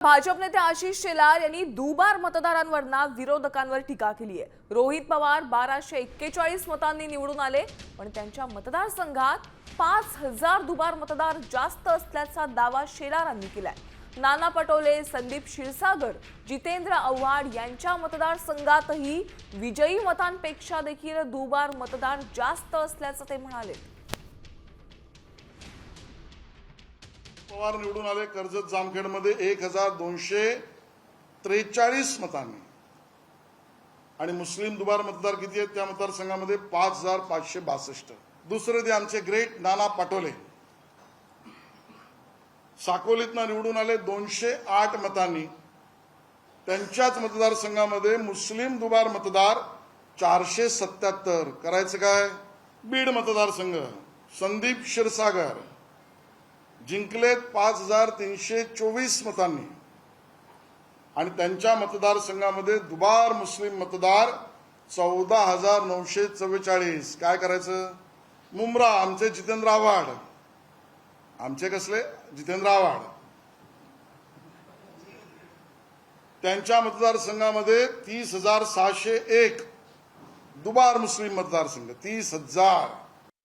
भाजप नेते आशिष शेलार यांनी दुबार मतदारांवर विरोधकांवर टीका केली आहे। रोहित पवार 1241 मतांनी निवडून आले, पण त्यांच्या मतदारसंघात 5000 दुबार मतदार जास्त असल्याचा दावा शेलारांनी केलाय। नाना पटोले, संदीप क्षीरसागर, जितेंद्र आव्हाड यांच्या मतदारसंघातही विजयी मतांपेक्षा देखील दुबार मतदार जास्त असल्याचं ते म्हणाले। पवार निवडून आले कर्जत जामखेडमध्ये 1243 मतांनी, आणि मुस्लिम दुबार मतदार किती आहेत त्या मतदारसंघामध्ये 5562। दुसरे ते आमचे ग्रेट नाना पटोले साकोलीतनं निवडून आले 208 मतांनी। त्यांच्याच मतदारसंघामध्ये मुस्लिम दुबार मतदार 477। करायचं काय? बीड मतदारसंघ संदीप क्षीरसागर जिंकलेत 5324 मतांनी, आणि त्यांच्या मतदारसंघामध्ये दुबार मुस्लिम मतदार 14944। काय करायचं? मुंब्रा आमचे जितेंद्र आव्हाड, आमचे कसले जितेंद्र आव्हाड, त्यांच्या मतदारसंघामध्ये 30601 दुबार मुस्लिम मतदारसंघ 30000।